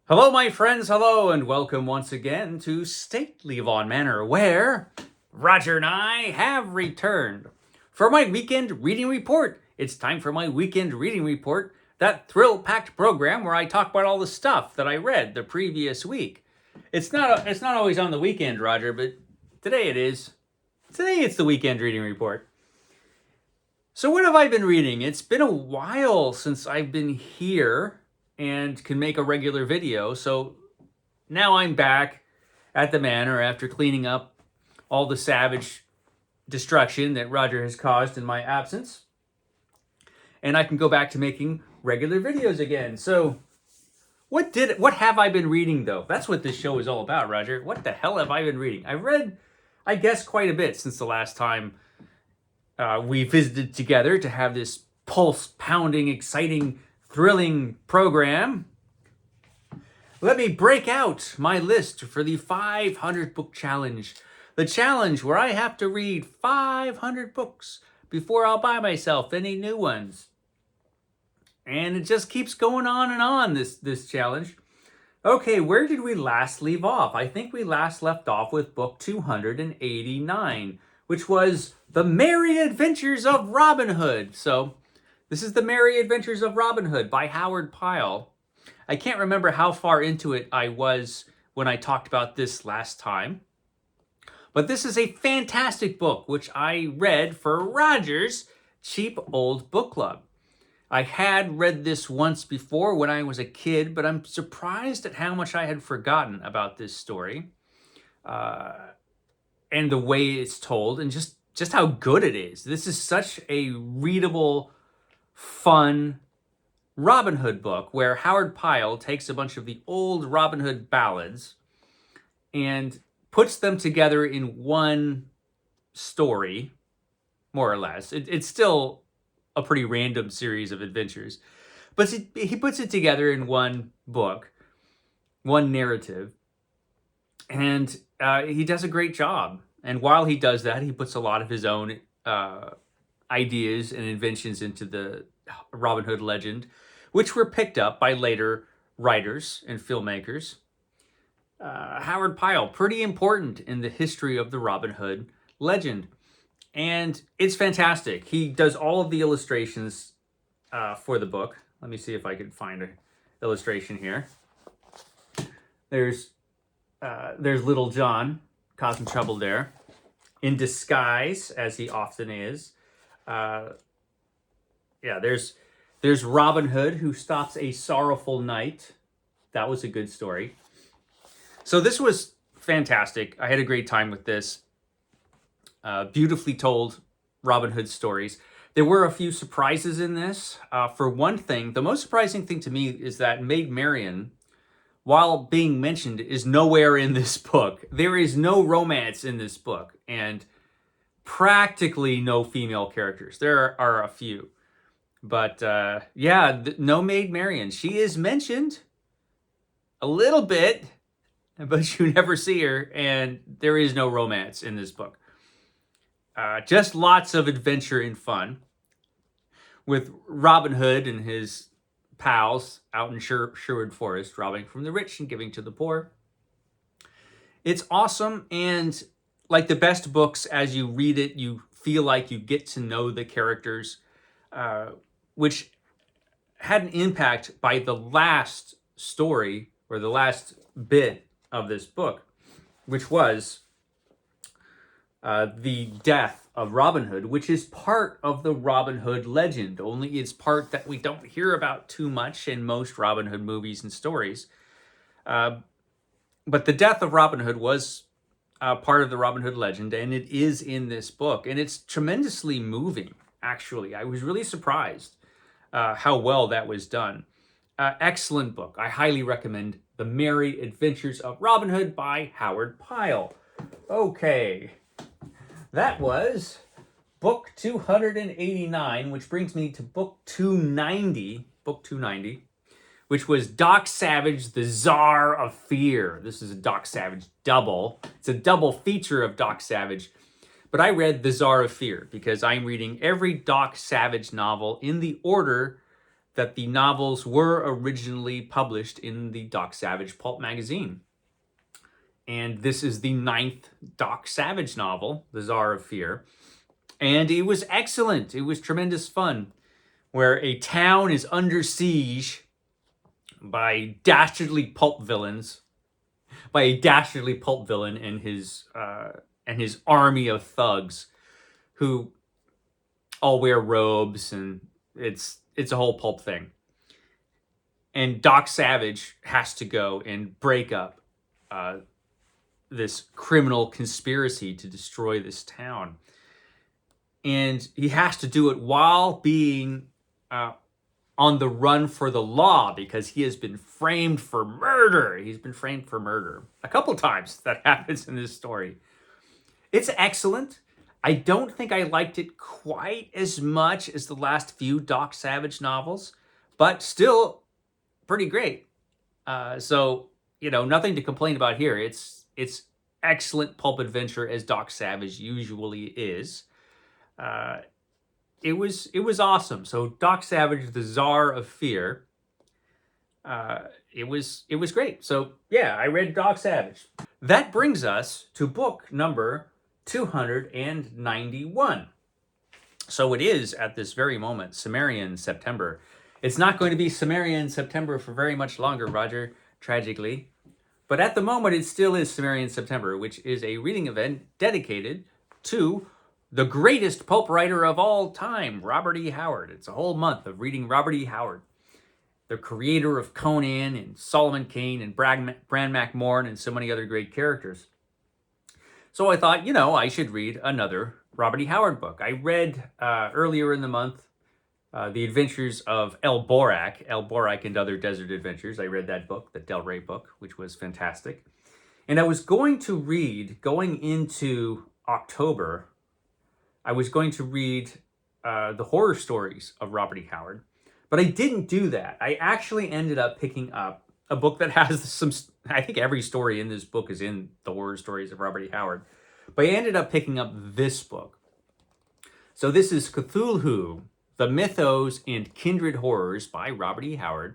Hello, my friends, hello, and welcome once again to Stately Vaughan Manor, where Roger and I have returned for my weekend reading report. It's time for my weekend reading report, that thrill-packed program where I talk about all the stuff that I read the previous week. It's not always on the weekend, Roger, but today it is. Today it's the weekend reading report. So what have I been reading? It's been a while since I've been here and can make a regular video. So now I'm back at the manor after cleaning up all the savage destruction that Roger has caused in my absence. And I can go back to making regular videos again. So what have I been reading though? That's what this show is all about, Roger. What the hell have I been reading? I've read, I guess, quite a bit since the last time we visited together to have this pulse-pounding, exciting, thrilling program. Let me break out my list for the 500 book challenge. The challenge where I have to read 500 books before I'll buy myself any new ones. And it just keeps going on and on, this challenge. Okay, where did we last leave off? I think we last left off with book 289, which was The Merry Adventures of Robin Hood. So this is The Merry Adventures of Robin Hood by Howard Pyle. I can't remember how far into it I was when I talked about this last time. But this is a fantastic book, which I read for Roger's Cheap Old Book Club. I had read this once before when I was a kid, but I'm surprised at how much I had forgotten about this story. And the way it's told, and just how good it is. This is such a readable, fun Robin Hood book where Howard Pyle takes a bunch of the old Robin Hood ballads and puts them together in one story, more or less. It's still a pretty random series of adventures, but he puts it together in one book, one narrative, and he does a great job. And while he does that, he puts a lot of his own ideas and inventions into the Robin Hood legend, which were picked up by later writers and filmmakers. Howard Pyle, pretty important in the history of the Robin Hood legend. And it's fantastic. He does all of the illustrations for the book. Let me see if I can find an illustration here. There's Little John causing trouble there, in disguise, as he often is. There's Robin Hood, who stops a sorrowful knight. That was a good story. So this was fantastic. I had a great time with this. Beautifully told Robin Hood stories. There were a few surprises in this. For one thing, the most surprising thing to me is that Maid Marian, while being mentioned, is nowhere in this book. There is no romance in this book, and practically no female characters. There are a few. But no Maid Marian. She is mentioned a little bit, but you never see her, and there is no romance in this book. Just lots of adventure and fun with Robin Hood and his pals out in Sherwood Forest, robbing from the rich and giving to the poor. It's awesome, and like the best books, as you read it, you feel like you get to know the characters, which had an impact by the last story, or the last bit of this book, which was the death of Robin Hood, which is part of the Robin Hood legend, only it's part that we don't hear about too much in most Robin Hood movies and stories. But the death of Robin Hood was part of the Robin Hood legend, and it is in this book, and it's tremendously moving, actually. I was really surprised how well that was done. Excellent book. I highly recommend The Merry Adventures of Robin Hood by Howard Pyle. Okay. That was book 289, which brings me to book 290, which was Doc Savage, the Czar of Fear. This is a Doc Savage double. It's a double feature of Doc Savage. But I read The Czar of Fear because I'm reading every Doc Savage novel in the order that the novels were originally published in the Doc Savage pulp magazine. And this is the 9th Doc Savage novel, The Czar of Fear. And it was excellent. It was tremendous fun, where a town is under siege by dastardly pulp villains, by a dastardly pulp villain and his army of thugs, who all wear robes, and it's a whole pulp thing. And Doc Savage has to go and break up this criminal conspiracy to destroy this town. And he has to do it while being on the run for the law, because he has been framed for murder. He's been framed for murder. A couple times that happens in this story. It's excellent. I don't think I liked it quite as much as the last few Doc Savage novels, but still pretty great. So, nothing to complain about here. It's excellent pulp adventure, as Doc Savage usually is. It was awesome. So Doc Savage, The Czar of Fear. It was great. So yeah, I read Doc Savage. That brings us to book number 291. So it is, at this very moment, Sumerian September. It's not going to be Sumerian September for very much longer, Roger, tragically. But at the moment, it still is Sumerian September, which is a reading event dedicated to the greatest pulp writer of all time, Robert E. Howard. It's a whole month of reading Robert E. Howard, the creator of Conan and Solomon Kane and Bran McMorn and so many other great characters. So I thought, I should read another Robert E. Howard book. I read earlier in the month The Adventures of El Borak and Other Desert Adventures. I read that book, the Del Rey book, which was fantastic. And I was going to read, going into October, I was going to read the horror stories of Robert E. Howard, but I didn't do that. I actually ended up picking up a book that has some, I think every story in this book is in the horror stories of Robert E. Howard, but I ended up picking up this book. So this is Cthulhu, The Mythos and Kindred Horrors by Robert E. Howard,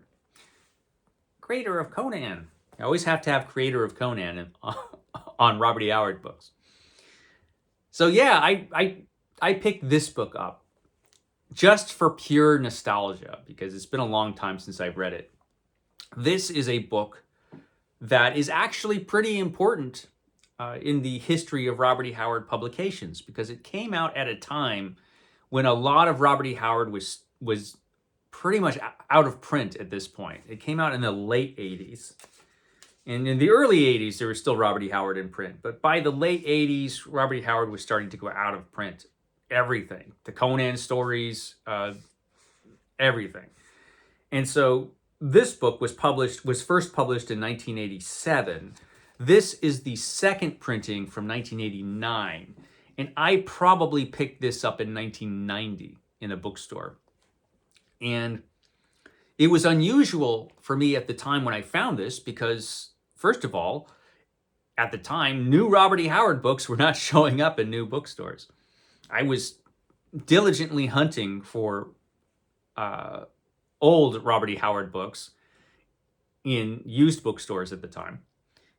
creator of Conan. I always have to have creator of Conan on Robert E. Howard books. So yeah, I picked this book up just for pure nostalgia, because it's been a long time since I've read it. This is a book that is actually pretty important in the history of Robert E. Howard publications, because it came out at a time when a lot of Robert E. Howard was pretty much out of print at this point. It came out in the late 80s. And in the early 80s, there was still Robert E. Howard in print. But by the late 80s, Robert E. Howard was starting to go out of print. Everything. The Conan stories, everything. And so this book was first published in 1987. This is the second printing from 1989. And I probably picked this up in 1990 in a bookstore. And it was unusual for me at the time when I found this, because, first of all, at the time, new Robert E. Howard books were not showing up in new bookstores. I was diligently hunting for old Robert E. Howard books in used bookstores at the time,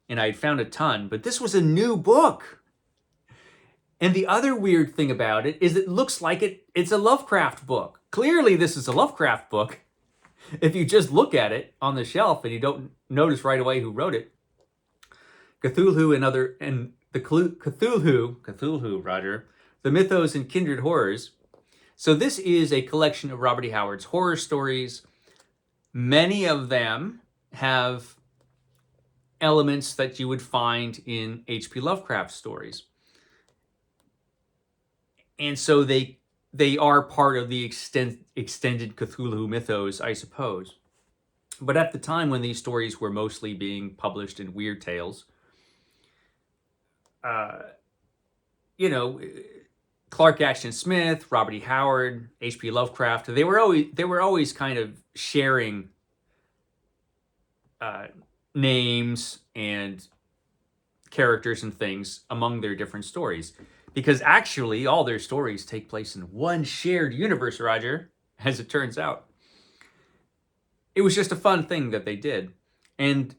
and I had found a ton, but this was a new book. And the other weird thing about it is it looks like it's a Lovecraft book. Clearly, this is a Lovecraft book. If you just look at it on the shelf and you don't notice right away who wrote it. Cthulhu, Roger, The Mythos and Kindred Horrors. So this is a collection of Robert E. Howard's horror stories. Many of them have elements that you would find in H.P. Lovecraft stories. And so they are part of the extended Cthulhu mythos, I suppose. But at the time when these stories were mostly being published in Weird Tales, Clark Ashton Smith, Robert E. Howard, H.P. Lovecraft, they were always kind of sharing names and characters and things among their different stories. Because actually, all their stories take place in one shared universe, Roger, as it turns out. it was just a fun thing that they did. And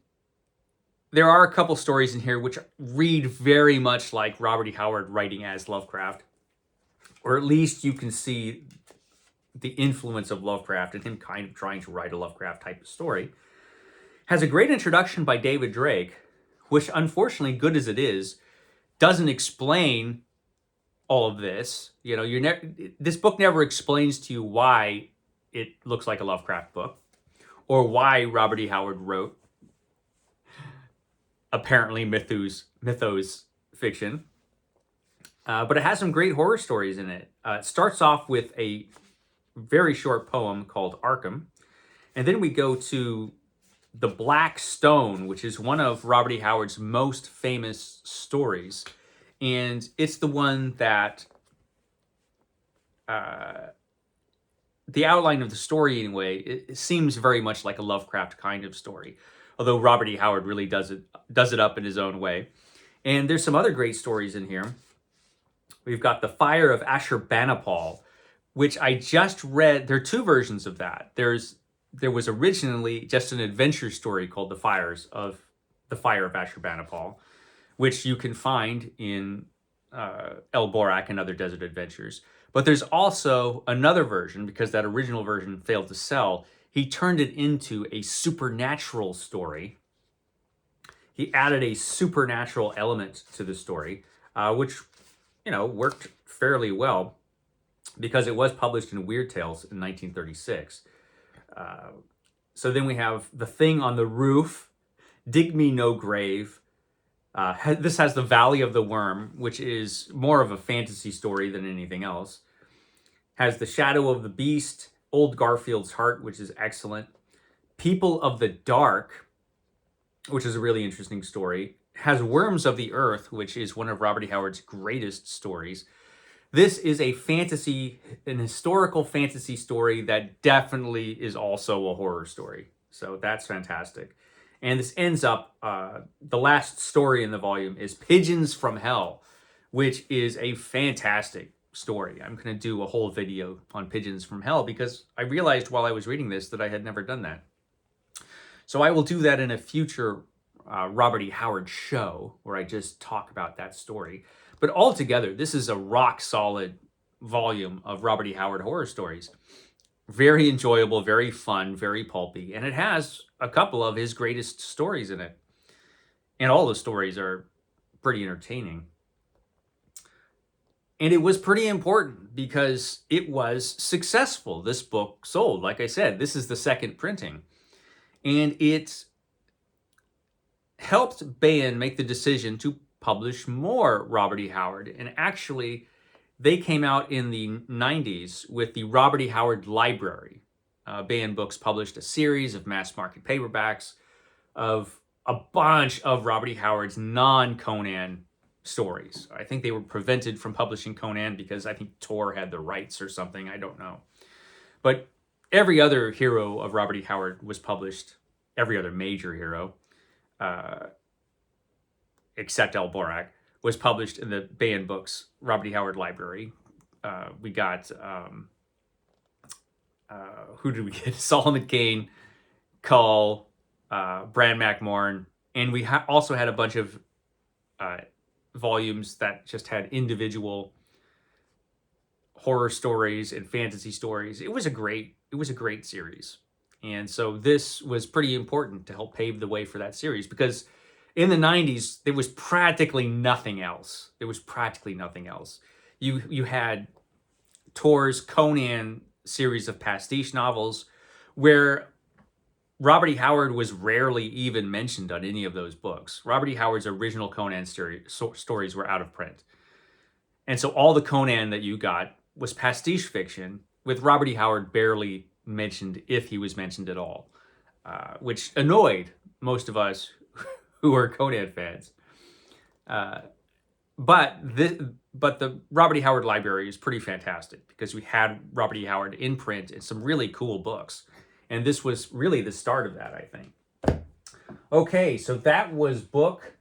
there are a couple stories in here which read very much like Robert E. Howard writing as Lovecraft, or at least you can see the influence of Lovecraft and him kind of trying to write a Lovecraft type of story. Has a great introduction by David Drake, which, unfortunately, good as it is, doesn't explain all of this. You know, this book never explains to you why it looks like a Lovecraft book, or why Robert E. Howard wrote apparently mythos fiction. But it has some great horror stories in it. It starts off with a very short poem called Arkham, and then we go to The Black Stone, which is one of Robert E. Howard's most famous stories. And it's the one that, the outline of the story anyway, it seems very much like a Lovecraft kind of story. Although Robert E. Howard really does it up in his own way. And there's some other great stories in here. We've got The Fire of Ashurbanipal, which I just read. There are two versions of that. There was originally just an adventure story called The Fire of Ashurbanipal, which you can find in El Borak and Other Desert Adventures. But there's also another version, because that original version failed to sell. He turned it into a supernatural story. He added a supernatural element to the story, which, you know, worked fairly well because it was published in Weird Tales in 1936. So then we have The Thing on the Roof, Dig Me No Grave. This has The Valley of the Worm, which is more of a fantasy story than anything else. Has The Shadow of the Beast, Old Garfield's Heart, which is excellent. People of the Dark, which is a really interesting story. Has Worms of the Earth, which is one of Robert E. Howard's greatest stories. This is an historical fantasy story that definitely is also a horror story. So that's fantastic. And this ends up, the last story in the volume is Pigeons from Hell, which is a fantastic story. I'm going to do a whole video on Pigeons from Hell because I realized while I was reading this that I had never done that. So I will do that in a future Robert E. Howard show where I just talk about that story. But altogether, this is a rock-solid volume of Robert E. Howard horror stories. Very enjoyable, very fun, very pulpy. And it has a couple of his greatest stories in it. And all the stories are pretty entertaining. And it was pretty important because it was successful. This book sold. Like I said, this is the second printing. And it helped Baen make the decision to publish more Robert E. Howard. And actually, they came out in the 90s with the Robert E. Howard Library. Baen Books published a series of mass market paperbacks of a bunch of Robert E. Howard's non-Conan stories. I think they were prevented from publishing Conan because I think Tor had the rights or something. I don't know. But every other hero of Robert E. Howard was published, every other major hero, except El Borak, was published in the Baen Books Robert E. Howard Library. We got, who did we get? Solomon Kane, Cull, Bran McMorn, and we also had a bunch of volumes that just had individual horror stories and fantasy stories. It was a great series. And so this was pretty important to help pave the way for that series because in the 90s, there was practically nothing else. You had Tor's Conan series of pastiche novels where Robert E. Howard was rarely even mentioned on any of those books. Robert E. Howard's original Conan stories were out of print. And so all the Conan that you got was pastiche fiction with Robert E. Howard barely mentioned, if he was mentioned at all, which annoyed most of us who are Conan fans. But the Robert E. Howard Library is pretty fantastic because we had Robert E. Howard in print and some really cool books. And this was really the start of that, I think. Okay, so that was book...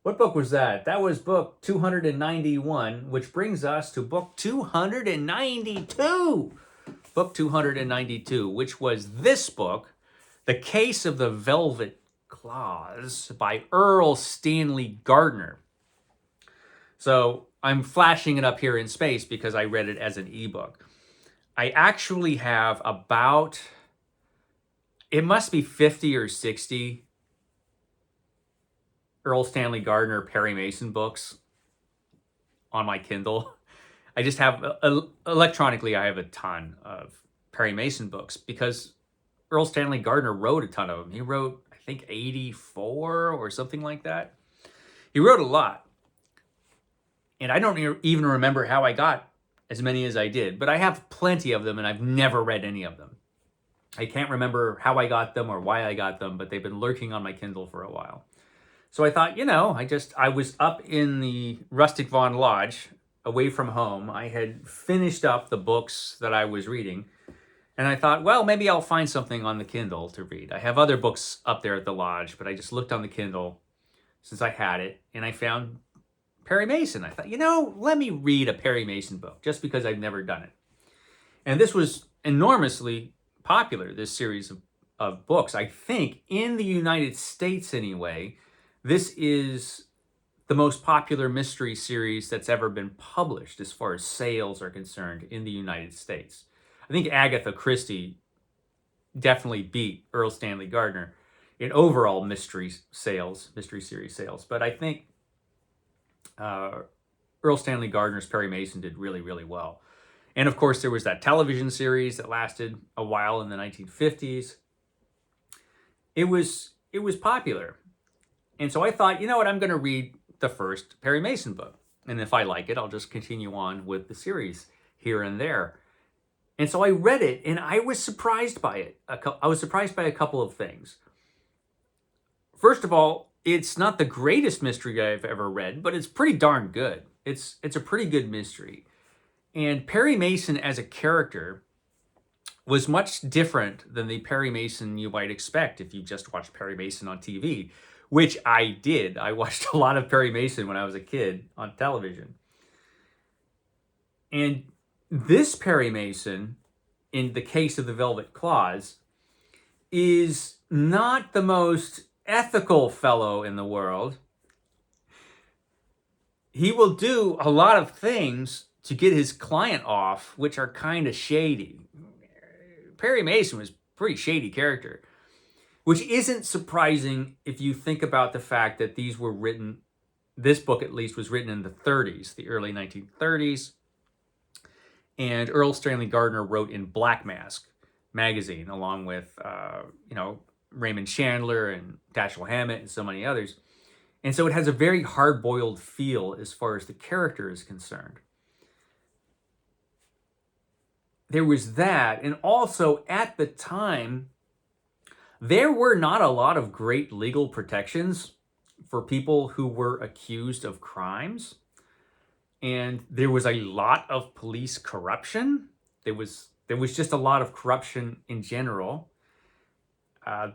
What book was that? That was book 291, which brings us to book 292. book 292, which was this book, The Case of the Velvet Claws by Earl Stanley Gardner. So I'm flashing it up here in space because I read it as an ebook. I actually have about, it must be 50 or 60 Earl Stanley Gardner Perry Mason books on my Kindle. I just have, electronically, I have a ton of Perry Mason books because Earl Stanley Gardner wrote a ton of them. He wrote, I think, 84 or something like that. He wrote a lot. And I don't even remember how I got as many as I did, but I have plenty of them and I've never read any of them. I can't remember how I got them or why I got them, but they've been lurking on my Kindle for a while. So I thought, I was up in the Rustic Vaughan Lodge, away from home. I had finished up the books that I was reading, and I thought, well, maybe I'll find something on the Kindle to read. I have other books up there at the lodge, but I just looked on the Kindle since I had it, and I found Perry Mason. I thought, let me read a Perry Mason book, just because I've never done it. And this was enormously popular, this series of books. I think in the United States anyway, this is the most popular mystery series that's ever been published as far as sales are concerned in the United States. I think Agatha Christie definitely beat Earl Stanley Gardner in overall mystery series sales. But I think Earl Stanley Gardner's Perry Mason did really, really well. And of course, there was that television series that lasted a while in the 1950s. It was popular. And so I thought, I'm going to read the first Perry Mason book. And if I like it, I'll just continue on with the series here and there. And so I read it, and I was surprised by it. I was surprised by a couple of things. First of all, it's not the greatest mystery I've ever read, but it's pretty darn good. It's a pretty good mystery. And Perry Mason as a character was much different than the Perry Mason you might expect if you just watched Perry Mason on TV, which I did. I watched a lot of Perry Mason when I was a kid on television. And this Perry Mason, in The Case of the Velvet Claws, is not the most ethical fellow in the world. He will do a lot of things to get his client off, which are kind of shady. Perry Mason was a pretty shady character, which isn't surprising if you think about the fact that this book at least was written in the 30s, the early 1930s. And Earl Stanley Gardner wrote in Black Mask magazine, along with, Raymond Chandler and Dashiell Hammett and so many others. And so it has a very hard-boiled feel as far as the character is concerned. There was that, and also at the time, there were not a lot of great legal protections for people who were accused of crimes. And there was a lot of police corruption. There was just a lot of corruption in general.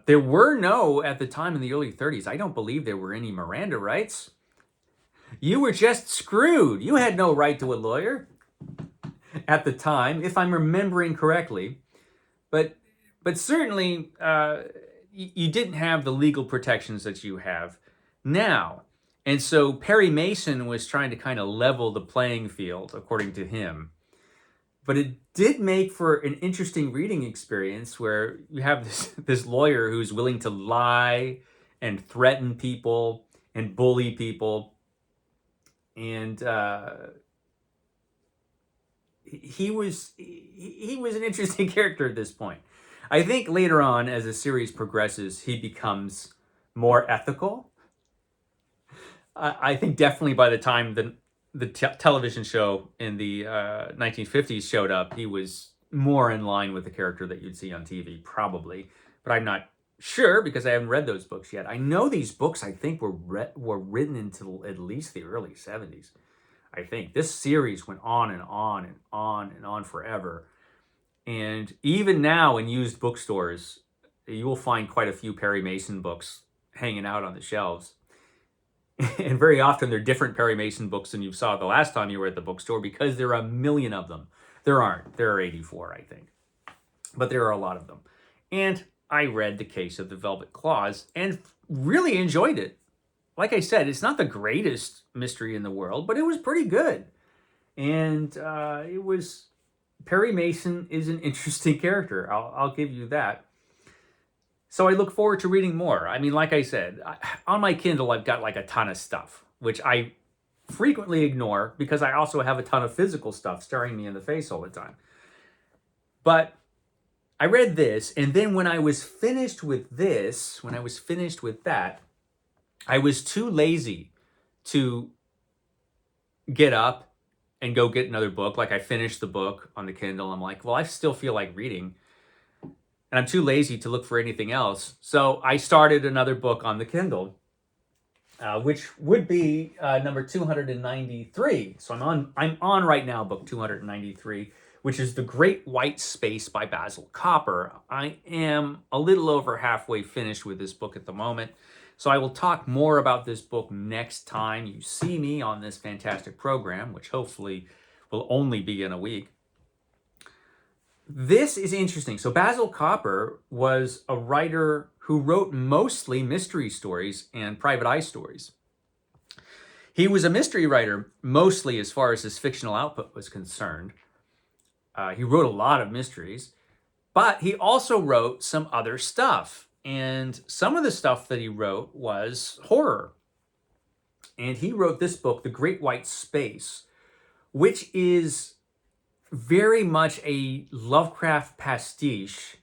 There were at the time in the early 30s, I don't believe there were any Miranda rights. You were just screwed. You had no right to a lawyer at the time, if I'm remembering correctly. But certainly, you didn't have the legal protections that you have now. And so Perry Mason was trying to kind of level the playing field, according to him. But it did make for an interesting reading experience where you have this lawyer who's willing to lie and threaten people and bully people. And he was an interesting character at this point. I think later on, as the series progresses, he becomes more ethical. I think definitely by the time the television show in the 1950s showed up, he was more in line with the character that you'd see on TV, probably. But I'm not sure because I haven't read those books yet. I know these books, I think, were written into at least the early 70s. I think this series went on and on and on and on forever. And even now in used bookstores, you will find quite a few Perry Mason books hanging out on the shelves. And very often they're different Perry Mason books than you saw the last time you were at the bookstore because there are a million of them. There aren't. There are 84, I think. but there are a lot of them. And I read The Case of the Velvet Claws and really enjoyed it. Like I said, it's not the greatest mystery in the world, but it was pretty good. And it was Perry Mason is an interesting character. I'll give you that. So I look forward to reading more. I mean, like I said, on my Kindle, I've got like a ton of stuff, which I frequently ignore because I also have a ton of physical stuff staring me in the face all the time. But I read this, and then when I was finished with that, I was too lazy to get up and go get another book. Like I finished the book on the Kindle. I'm like, well, I still feel like reading. And I'm too lazy to look for anything else. So I started another book on the Kindle, which would be number 293. So I'm on right now, book 293, which is The Great White Space by Basil Copper. I am a little over halfway finished with this book at the moment. So I will talk more about this book next time you see me on this fantastic program, which hopefully will only be in a week. This is interesting. So Basil Copper was a writer who wrote mostly mystery stories and private eye stories. He was a mystery writer mostly as far as his fictional output was concerned. He wrote a lot of mysteries, but he also wrote some other stuff. And some of the stuff that he wrote was horror. And he wrote this book, The Great White Space, which is very much a Lovecraft pastiche,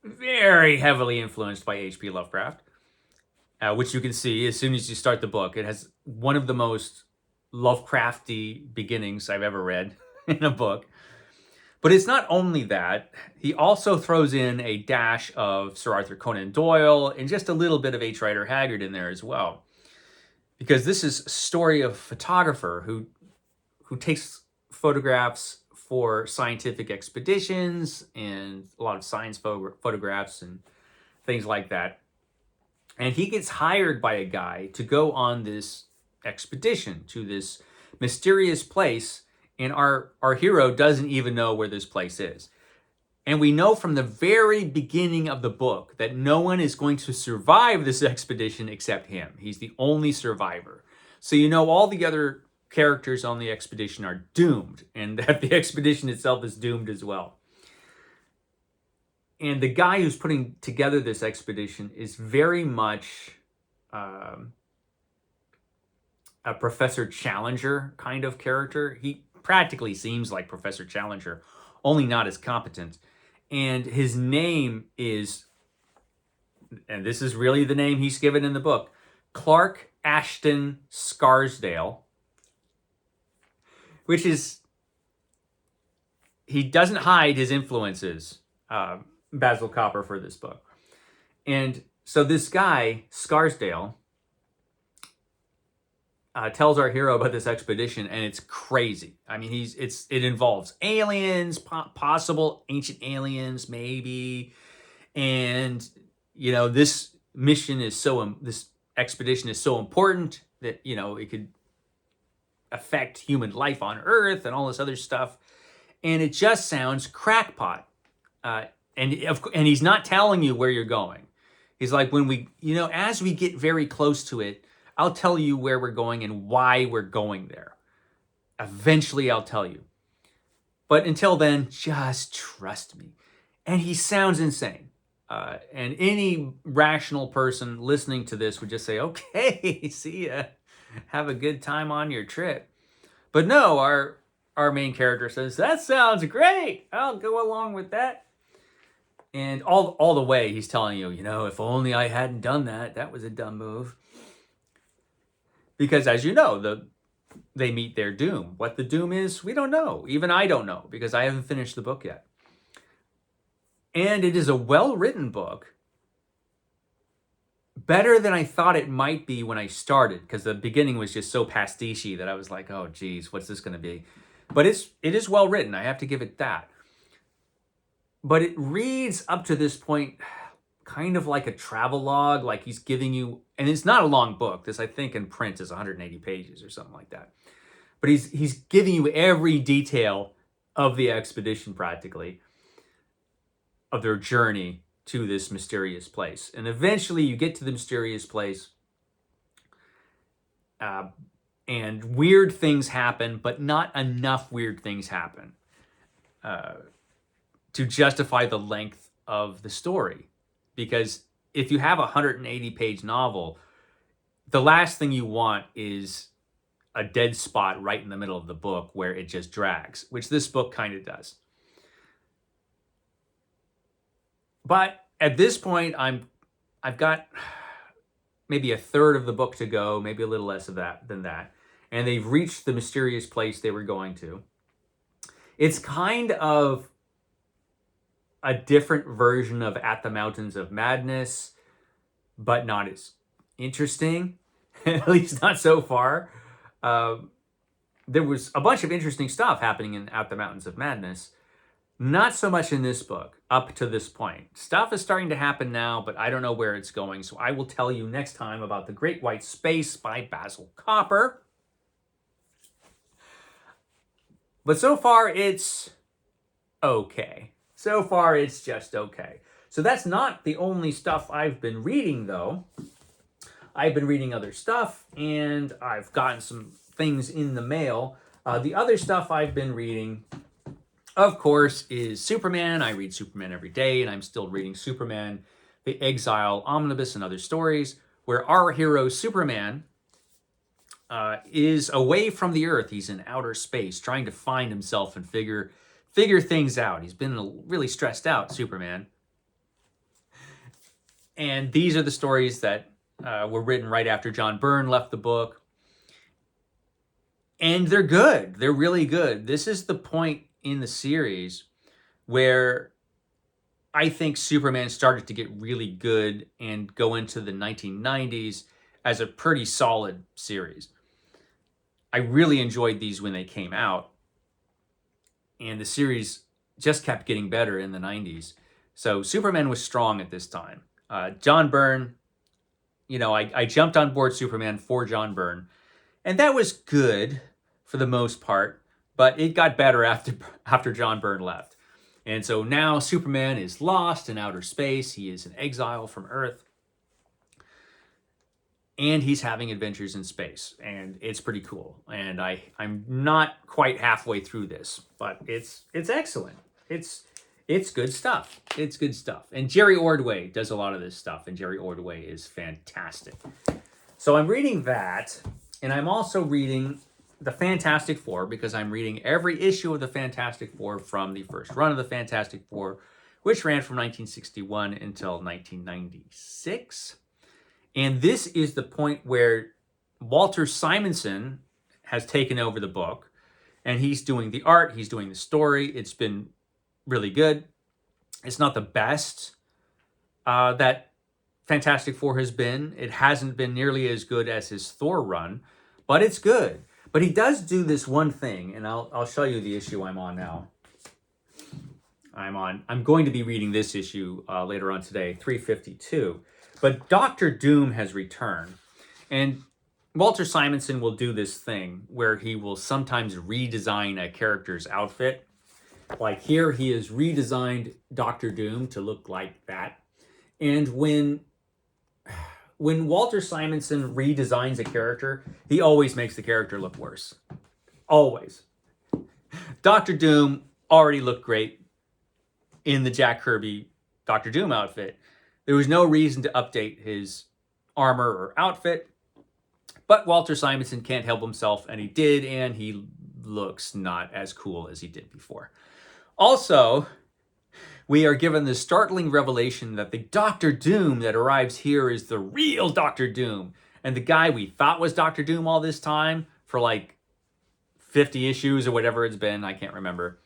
very heavily influenced by H.P. Lovecraft, which you can see as soon as you start the book. It has one of the most Lovecrafty beginnings I've ever read in a book. But it's not only that. He also throws in a dash of Sir Arthur Conan Doyle and just a little bit of H. Rider Haggard in there as well. Because this is a story of a photographer who takes photographs for scientific expeditions and a lot of science photographs and things like that. And he gets hired by a guy to go on this expedition to this mysterious place. And our hero doesn't even know where this place is. And we know from the very beginning of the book that no one is going to survive this expedition except him. He's the only survivor. So you know all the other characters on the expedition are doomed, and that the expedition itself is doomed as well. And the guy who's putting together this expedition is very much a Professor Challenger kind of character. He practically seems like Professor Challenger, only not as competent. And his name is, and this is really the name he's given in the book, Clark Ashton Scarsdale, which is, he doesn't hide his influences, Basil Copper, for this book. And so this guy, Scarsdale, tells our hero about this expedition, and it's crazy. I mean, it involves aliens, possible ancient aliens, maybe, and you know, this expedition is so important that, you know, it could affect human life on Earth and all this other stuff, and it just sounds crackpot. And he's not telling you where you're going. He's like, as we get very close to it, I'll tell you where we're going and why we're going there. Eventually, I'll tell you. But until then, just trust me. And he sounds insane. And any rational person listening to this would just say, okay, see ya. Have a good time on your trip. But no, our main character says, that sounds great. I'll go along with that. And all the way, he's telling you, if only I hadn't done that. That was a dumb move. Because as you know, they meet their doom. What the doom is, we don't know. Even I don't know, because I haven't finished the book yet. And it is a well-written book. Better than I thought it might be when I started, because the beginning was just so pastiche that I was like, oh, geez, what's this going to be? But it is well-written. I have to give it that. But it reads up to this point kind of like a travelogue, like he's giving you, and it's not a long book. This, I think, in print is 180 pages or something like that. But he's giving you every detail of the expedition practically. of their journey to this mysterious place. And eventually you get to the mysterious place, and weird things happen, but not enough weird things happen to justify the length of the story. Because if you have a 180-page novel, the last thing you want is a dead spot right in the middle of the book where it just drags, which this book kind of does. But at this point, I've got maybe a third of the book to go, maybe a little less of that than that, and they've reached the mysterious place they were going to. It's kind of a different version of At the Mountains of Madness, but not as interesting, at least not so far. There was a bunch of interesting stuff happening in At the Mountains of Madness. Not so much in this book, up to this point. Stuff is starting to happen now, but I don't know where it's going, so I will tell you next time about The Great White Space by Basil Copper. But so far, it's okay. So far, it's just okay. So that's not the only stuff I've been reading, though. I've been reading other stuff, and I've gotten some things in the mail. The other stuff I've been reading, of course, is Superman. I read Superman every day, and I'm still reading Superman, The Exile Omnibus, and Other Stories, where our hero, Superman, is away from the Earth. He's in outer space, trying to find himself and figure things out. He's been really stressed out, Superman. And these are the stories that were written right after John Byrne left the book. And they're good. They're really good. This is the point in the series where I think Superman started to get really good and go into the 1990s as a pretty solid series. I really enjoyed these when they came out, and the series just kept getting better in the 90s. So Superman was strong at this time. John Byrne, I jumped on board Superman for John Byrne, and that was good for the most part, but it got better after John Byrne left. And so now Superman is lost in outer space. He is in exile from Earth, and he's having adventures in space, and it's pretty cool. And I'm not quite halfway through this, but it's excellent. It's good stuff. It's good stuff. And Jerry Ordway does a lot of this stuff, and Jerry Ordway is fantastic. So I'm reading that, and I'm also reading the Fantastic Four, because I'm reading every issue of the Fantastic Four from the first run of the Fantastic Four, which ran from 1961 until 1996. And this is the point where Walter Simonson has taken over the book, and he's doing the art, he's doing the story. It's been really good. It's not the best that Fantastic Four has been. It hasn't been nearly as good as his Thor run, but it's good. But he does do this one thing, and I'll show you the issue I'm on now. I'm going to be reading this issue later on today, 352. But Doctor Doom has returned, and Walter Simonson will do this thing where he will sometimes redesign a character's outfit. Like here, he has redesigned Doctor Doom to look like that. And when Walter Simonson redesigns a character, he always makes the character look worse. Always. Doctor Doom already looked great in the Jack Kirby Doctor Doom outfit. There was no reason to update his armor or outfit, but Walter Simonson can't help himself, and he did, and he looks not as cool as he did before. Also, we are given the startling revelation that the Doctor Doom that arrives here is the real Doctor Doom. And the guy we thought was Doctor Doom all this time, for like 50 issues or whatever it's been, I can't remember.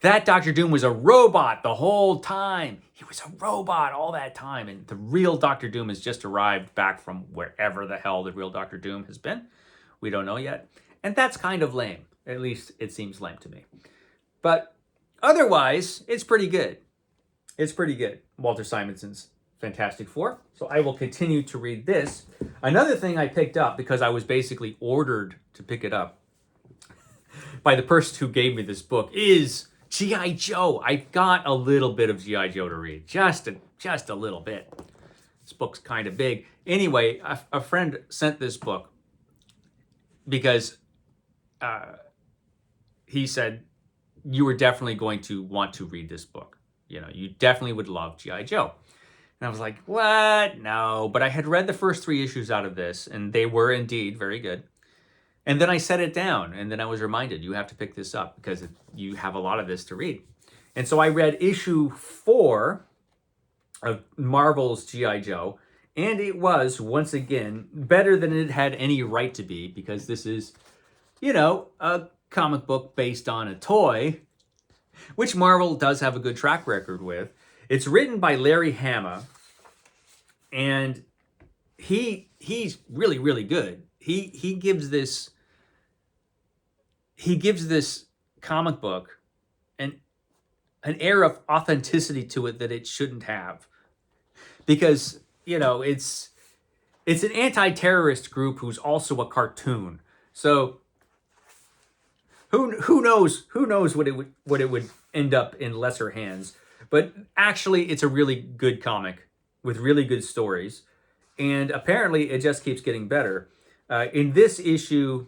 That Doctor Doom was a robot the whole time. He was a robot all that time. And the real Doctor Doom has just arrived back from wherever the hell the real Doctor Doom has been. We don't know yet. And that's kind of lame. At least it seems lame to me. But otherwise, it's pretty good. It's pretty good. Walter Simonson's Fantastic Four. So I will continue to read this. Another thing I picked up, because I was basically ordered to pick it up by the person who gave me this book, is G.I. Joe. I've got a little bit of G.I. Joe to read. Just a little bit. This book's kind of big. Anyway, a friend sent this book because he said, you were definitely going to want to read this book. You know, you definitely would love G.I. Joe. And I was like, what? No. But I had read the first 3 issues out of this, and they were indeed very good. And then I set it down, and then I was reminded, you have to pick this up because you have a lot of this to read. And so I read issue 4 of Marvel's G.I. Joe, and it was, once again, better than it had any right to be, because this is, you know, a comic book based on a toy, which Marvel does have a good track record with. It's written by Larry Hama, and he's really, really good. He gives this comic book an air of authenticity to it that it shouldn't have, because, you know, it's an anti-terrorist group who's also a cartoon. So who knows what it would end up in lesser hands. But actually, it's a really good comic with really good stories, and apparently it just keeps getting better. In this issue,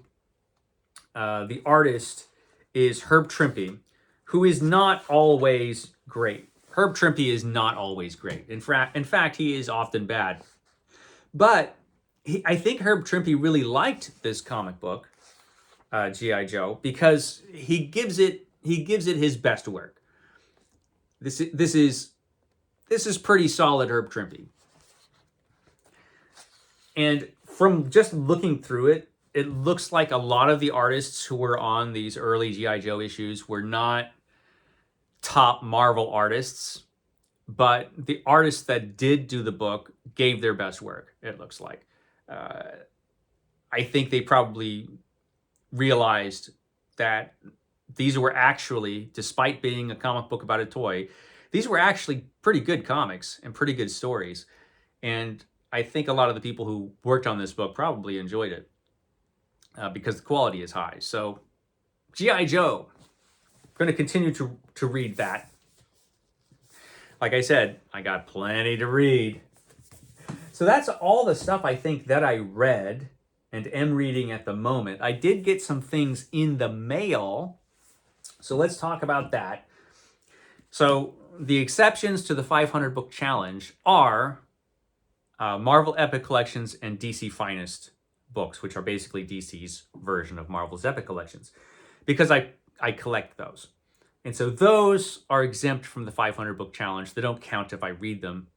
the artist is Herb Trimpe, who is not always great. Herb Trimpe is not always great. In fact, he is often bad. But I think Herb Trimpe really liked this comic book, G.I. Joe, because he gives it his best work. This is pretty solid Herb Trimpe. And from just looking through it, it looks like a lot of the artists who were on these early G.I. Joe issues were not top Marvel artists, but the artists that did do the book gave their best work, it looks like. I think they probably realized that these were actually, despite being a comic book about a toy, these were actually pretty good comics and pretty good stories. And I think a lot of the people who worked on this book probably enjoyed it because the quality is high. So G.I. Joe, I'm going to continue to read that. Like I said, I got plenty to read. So that's all the stuff I think that I read and am reading at the moment. I did get some things in the mail, so let's talk about that. So the exceptions to the 500 book challenge are Marvel Epic Collections and DC Finest books, which are basically DC's version of Marvel's Epic Collections, because I collect those. And so those are exempt from the 500 book challenge. They don't count if I read them,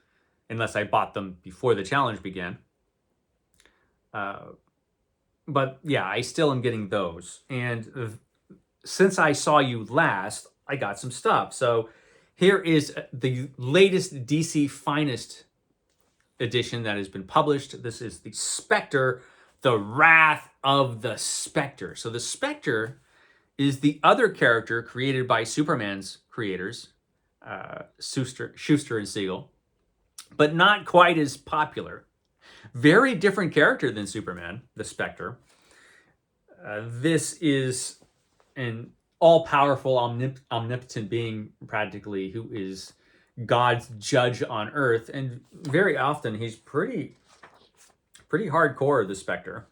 unless I bought them before the challenge began. But yeah, I still am getting those. And since I saw you last, I got some stuff. So here is the latest DC Finest edition that has been published. This is the Spectre, the Wrath of the Spectre. So the Spectre is the other character created by Superman's creators, Schuster and Siegel, but not quite as popular. Very different character than Superman, the Spectre. This is an all-powerful, omnipotent being, practically, who is God's judge on Earth, and very often he's pretty hardcore, the Spectre.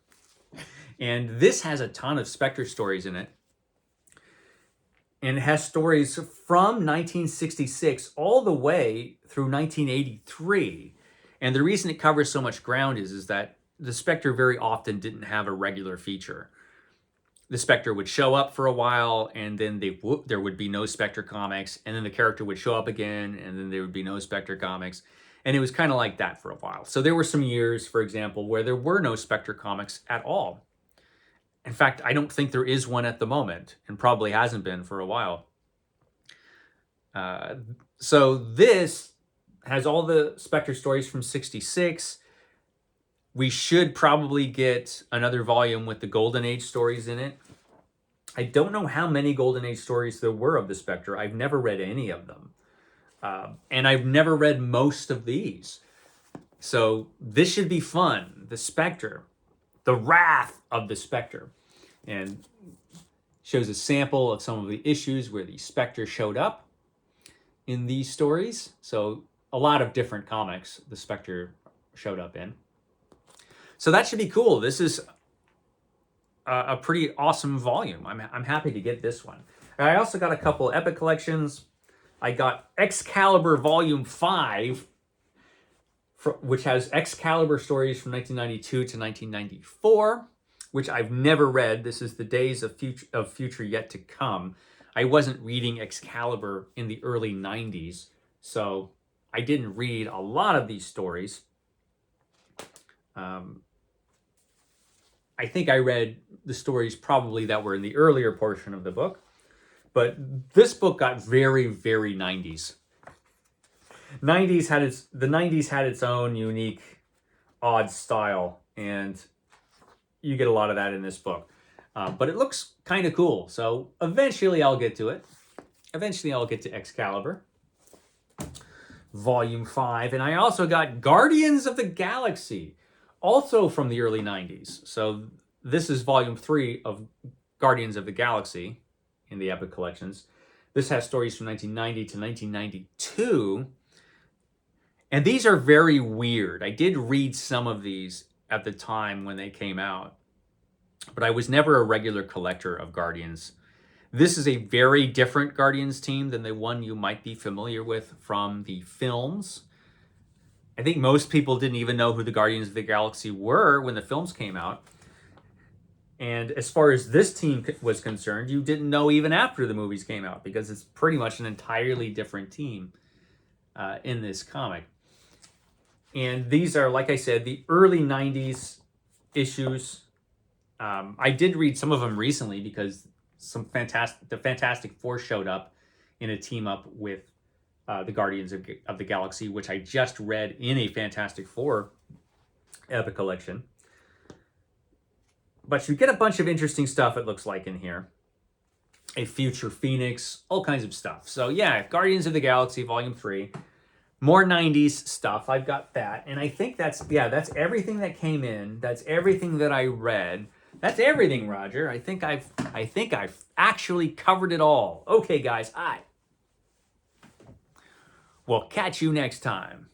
And this has a ton of Spectre stories in it, and it has stories from 1966 all the way through 1983. And the reason it covers so much ground is that the Spectre very often didn't have a regular feature. The Spectre would show up for a while, and then there would be no Spectre comics, and then the character would show up again, and then there would be no Spectre comics. And it was kind of like that for a while. So there were some years, for example, where there were no Spectre comics at all. In fact, I don't think there is one at the moment, and probably hasn't been for a while. So this has all the Spectre stories from 66. We should probably get another volume with the Golden Age stories in it. I don't know how many Golden Age stories there were of the Spectre. I've never read any of them. And I've never read most of these. So this should be fun. The Spectre, the Wrath of the Spectre. And Shows a sample of some of the issues where the Spectre showed up in these stories. So a lot of different comics the Spectre showed up in. So that should be cool. This is a pretty awesome volume. I'm happy to get this one. I also got a couple Epic collections. I got Excalibur Volume 5, which has Excalibur stories from 1992 to 1994, which I've never read. This is the Days of Future Yet to Come. I wasn't reading Excalibur in the early 90s, so I didn't read a lot of these stories. I think I read the stories probably that were in the earlier portion of the book, but this book got very, very 90s. The 90s had its own unique, odd style, and you get a lot of that in this book. But it looks kind of cool, so eventually I'll get to it. Eventually I'll get to Excalibur, Volume 5, and I also got Guardians of the Galaxy, also from the early 90s. So this is Volume 3 of Guardians of the Galaxy in the Epic Collections. This has stories from 1990 to 1992. And these are very weird. I did read some of these at the time when they came out, but I was never a regular collector of Guardians. This is a very different Guardians team than the one you might be familiar with from the films. I think most people didn't even know who the Guardians of the Galaxy were when the films came out. And as far as this team was concerned, you didn't know even after the movies came out, because it's pretty much an entirely different team in this comic. And these are, like I said, the early 90s issues. I did read some of them recently because the Fantastic Four showed up in a team up with the Guardians of the Galaxy, which I just read in a Fantastic Four Epic collection. But you get a bunch of interesting stuff, it looks like, in here. A future Phoenix, all kinds of stuff. So yeah, Guardians of the Galaxy Volume 3. More 90s stuff. I've got that. And I think that's everything that came in. That's everything that I read. That's everything, Roger. I think I've actually covered it all. Okay, guys, We'll catch you next time.